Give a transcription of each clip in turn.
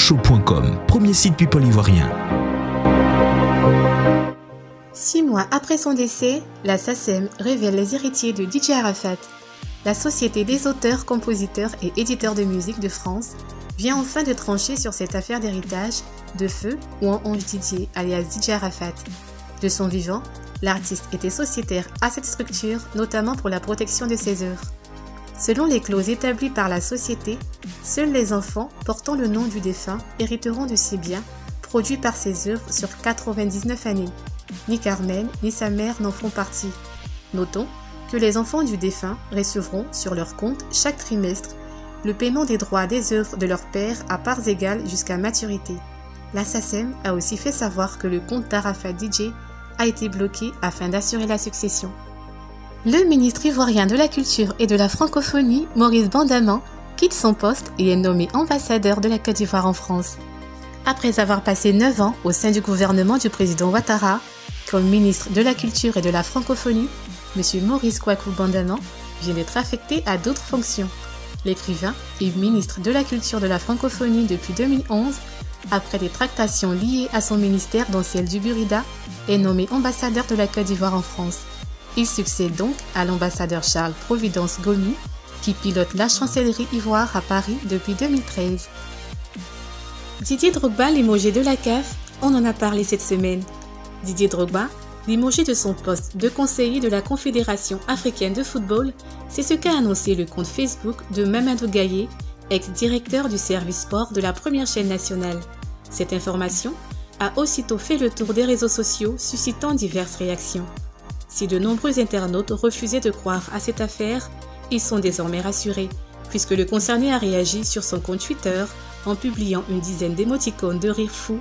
Show.com, premier site people ivoirien. 6 mois après son décès, la SACEM révèle les héritiers de DJ Arafat. La Société des auteurs, compositeurs et éditeurs de musique de France vient enfin de trancher sur cette affaire d'héritage de feu ou en Onge Didier, alias DJ Arafat. De son vivant, l'artiste était sociétaire à cette structure, notamment pour la protection de ses œuvres. Selon les clauses établies par la société, seuls les enfants portant le nom du défunt hériteront de ses biens produits par ses œuvres sur 99 années. Ni Carmen ni sa mère n'en font partie. Notons que les enfants du défunt recevront sur leur compte chaque trimestre le paiement des droits des œuvres de leur père à parts égales jusqu'à maturité. La SACEM a aussi fait savoir que le compte d'Arafat DJ a été bloqué afin d'assurer la succession. Le ministre ivoirien de la Culture et de la Francophonie, Maurice Bandaman, quitte son poste et est nommé ambassadeur de la Côte d'Ivoire en France. Après avoir passé 9 ans au sein du gouvernement du président Ouattara, comme ministre de la Culture et de la Francophonie, M. Maurice Kwaku Bandaman vient d'être affecté à d'autres fonctions. L'écrivain et ministre de la Culture de la Francophonie depuis 2011, après des tractations liées à son ministère dont celle du Burida, est nommé ambassadeur de la Côte d'Ivoire en France. Il succède donc à l'ambassadeur Charles Providence Gomis, qui pilote la chancellerie ivoire à Paris depuis 2013. Didier Drogba, limogé de la CAF, on en a parlé cette semaine. Didier Drogba, limogé de son poste de conseiller de la Confédération africaine de football, c'est ce qu'a annoncé le compte Facebook de Mamadou Gaye, ex-directeur du service sport de la première chaîne nationale. Cette information a aussitôt fait le tour des réseaux sociaux, suscitant diverses réactions. Si de nombreux internautes refusaient de croire à cette affaire, ils sont désormais rassurés, puisque le concerné a réagi sur son compte Twitter en publiant une dizaine d'émoticônes de rire fou,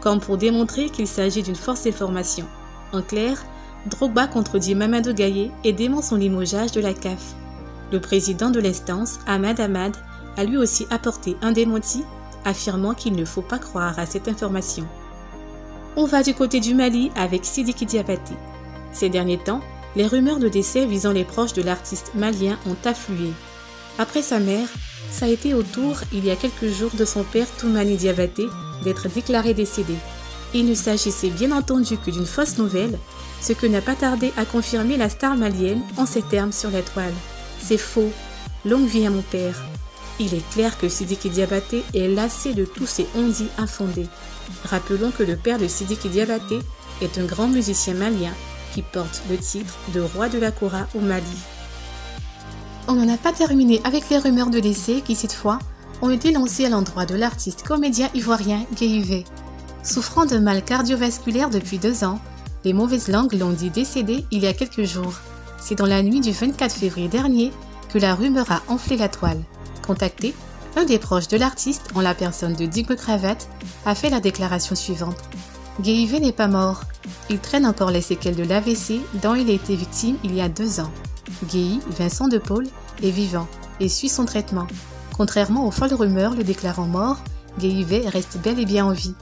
comme pour démontrer qu'il s'agit d'une fausse information. En clair, Drogba contredit Mamadou Gaye et dément son limogeage de la CAF. Le président de l'instance, Ahmad Ahmad, a lui aussi apporté un démenti, affirmant qu'il ne faut pas croire à cette information. On va du côté du Mali avec Sidiki Diabaté. Ces derniers temps, les rumeurs de décès visant les proches de l'artiste malien ont afflué. Après sa mère, ça a été au tour, il y a quelques jours, de son père Toumani Diabaté d'être déclaré décédé. Il ne s'agissait bien entendu que d'une fausse nouvelle, ce que n'a pas tardé à confirmer la star malienne en ces termes sur la toile. C'est faux. Longue vie à mon père. Il est clair que Sidiki Diabaté est lassé de tous ces on-dit infondés. Rappelons que le père de Sidiki Diabaté est un grand musicien malien qui porte le titre de roi de la Kora au Mali. On n'en a pas terminé avec les rumeurs de décès qui, cette fois, ont été lancées à l'endroit de l'artiste comédien ivoirien Guéhivé. Souffrant de mal cardiovasculaire depuis 2 ans, les mauvaises langues l'ont dit décédé il y a quelques jours. C'est dans la nuit du 24 février dernier que la rumeur a enflé la toile. Contacté, un des proches de l'artiste, en la personne de Digo Cravate, a fait la déclaration suivante. Guéhivé n'est pas mort. Il traîne encore les séquelles de l'AVC dont il a été victime il y a 2 ans. Guéhi, Vincent de Paul, est vivant et suit son traitement. Contrairement aux folles rumeurs le déclarant mort, Guéhivé reste bel et bien en vie.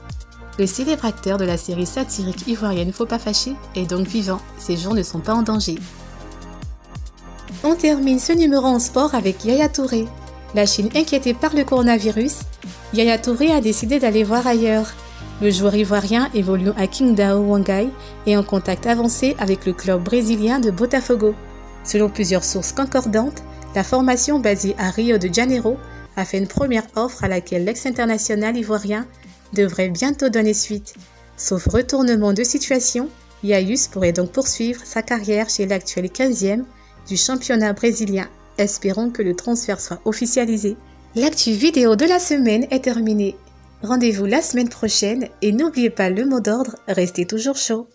Le célèbre acteur de la série satirique ivoirienne Faut pas fâcher est donc vivant, ses jours ne sont pas en danger. On termine ce numéro en sport avec Yaya Touré. La Chine inquiétée par le coronavirus, Yaya Touré a décidé d'aller voir ailleurs. Le joueur ivoirien évoluant à Qingdao Huanghai est en contact avancé avec le club brésilien de Botafogo. Selon plusieurs sources concordantes, la formation basée à Rio de Janeiro a fait une première offre à laquelle l'ex-international ivoirien devrait bientôt donner suite. Sauf retournement de situation, Yayus pourrait donc poursuivre sa carrière chez l'actuel 15e du championnat brésilien. Espérons que le transfert soit officialisé. L'actu vidéo de la semaine est terminée. Rendez-vous la semaine prochaine et n'oubliez pas le mot d'ordre, restez toujours chaud.